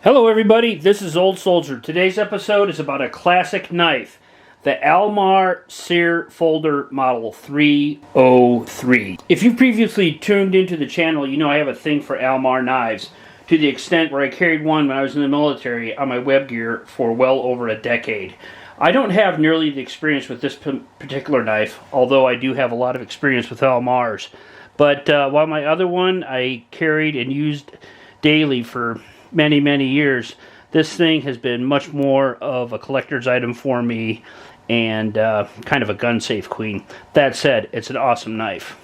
Hello everybody, this is Old Soldier. Today's episode is about a classic knife, the Almar Sere Folder Model 303. If you've previously tuned into the channel, you know I have a thing for Almar knives, to the extent where I carried one when I was in the military on my web gear for well over a decade. I don't have nearly the experience with this particular knife, although I do have a lot of experience with Almars. But while my other one I carried and used daily for many years, this thing has been much more of a collector's item for me and kind of a gun safe queen. That said, it's an awesome knife.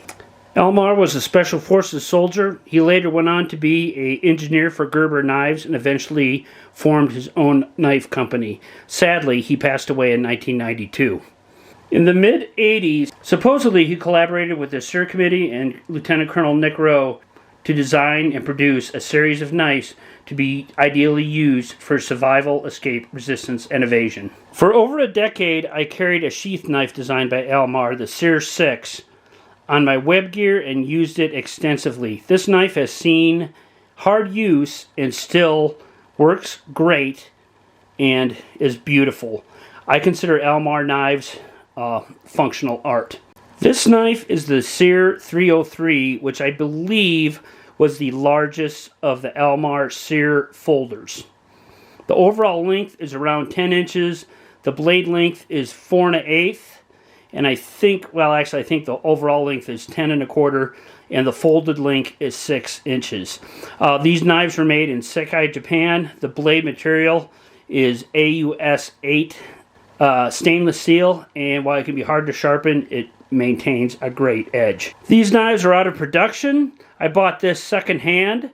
Almar was a Special Forces soldier. He later went on to be an engineer for Gerber Knives and eventually formed his own knife company. Sadly, he passed away in 1992. In the mid-80s, supposedly he collaborated with the Sere Committee and Lieutenant Colonel Nick Rowe to design and produce a series of knives to be ideally used for survival, escape, resistance, and evasion. For over a decade, I carried a sheath knife designed by Almar, the Sere 6, on my web gear and used it extensively. This knife has seen hard use and still works great and is beautiful. I consider Almar knives functional art. This knife is the Sere 303, which I believe was the largest of the Almar Sere folders. The overall length is around 10 inches. The blade length is 4 1/8. And I think the overall length is 10 1/4, and the folded length is 6 inches. These knives were made in Sekai, Japan. The blade material is AUS 8 stainless steel, and while it can be hard to sharpen, it maintains a great edge. These knives are out of production. I bought this secondhand.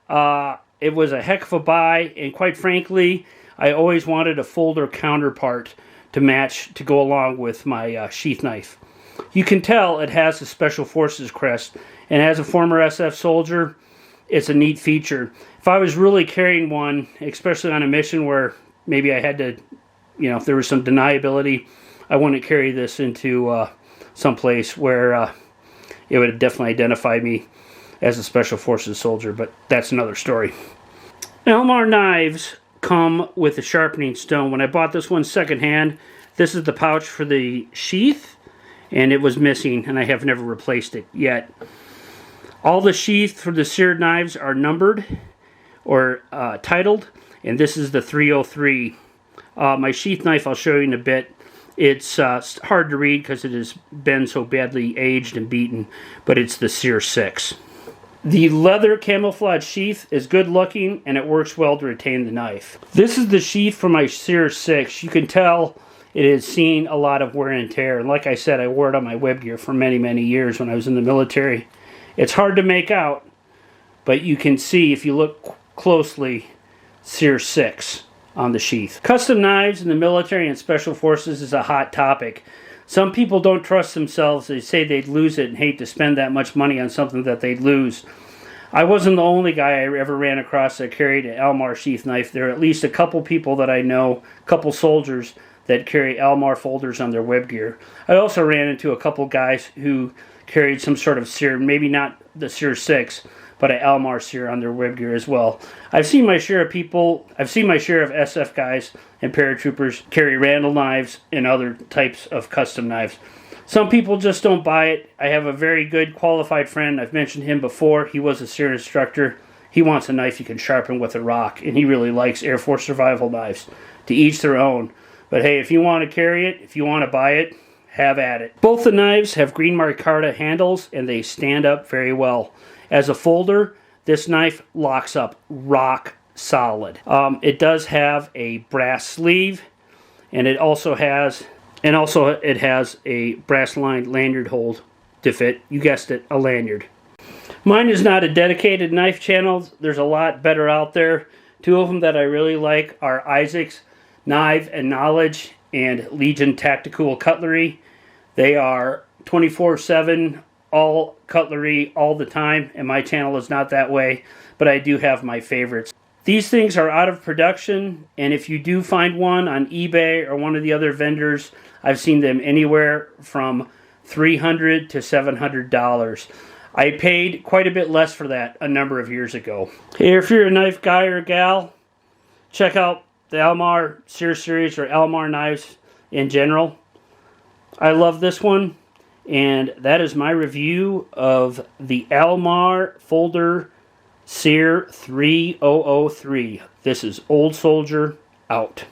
It was a heck of a buy, and quite frankly, I always wanted a folder counterpart to go along with my sheath knife. You can tell it has a Special Forces crest, and as a former SF soldier, it's a neat feature. If I was really carrying one, especially on a mission where maybe I had to, if there was some deniability, I wouldn't carry this into someplace where it would definitely identify me as a Special Forces soldier, but that's another story. Almar knives come with a sharpening stone. When I bought this one secondhand, this is the pouch for the sheath, and it was missing, and I have never replaced it yet. All the sheaths for the Sere knives are numbered or titled, and this is the 303. My sheath knife I'll show you in a bit. It's hard to read because it has been so badly aged and beaten, but it's the Sere 6. The leather camouflage sheath is good looking, and it works well to retain the knife. This is the sheath for my Sere 6. You can tell it has seen a lot of wear and tear, and like I said, I wore it on my web gear for many years when I was in the military. It's hard to make out, but you can see if you look closely, Sere 6 on the sheath. Custom knives in the military and Special Forces is a hot topic. Some people don't trust themselves. They say they'd lose it and hate to spend that much money on something that they'd lose. I wasn't the only guy I ever ran across that carried an Almar sheath knife. There are at least a couple people that I know, a couple soldiers, that carry Almar folders on their web gear. I also ran into a couple guys who carried some sort of Sere, maybe not the Sere 6, but an Almar Sere on their web gear as well. I've seen my share of SF guys and paratroopers carry Randall knives and other types of custom knives. Some people just don't buy it. I have a very good qualified friend. I've mentioned him before. He was a Sere instructor. He wants a knife he can sharpen with a rock, and he really likes Air Force survival knives. To each their own. But hey, if you want to carry it, if you want to buy it, have at it. Both the knives have green micarta handles, and they stand up very well. As a folder, this knife locks up rock solid. It does have a brass sleeve, and it has a brass lined lanyard hold to fit, you guessed it, a lanyard. Mine is not a dedicated knife channel. There's a lot better out there. Two of them that I really like are Isaac's Knife and Knowledge and Legion Tactical Cutlery. They are 24/7 all cutlery all the time, and my channel is not that way, but I do have my favorites. These things are out of production, and if you do find one on eBay or one of the other vendors, I've seen them anywhere from $300 to $700. I paid quite a bit less for that a number of years ago. Hey, if you're a knife guy or gal, check out the Almar Sere series or Almar knives in general. I love this one, and that is my review of the Almar Folder Sere 3003. This is Old Soldier out.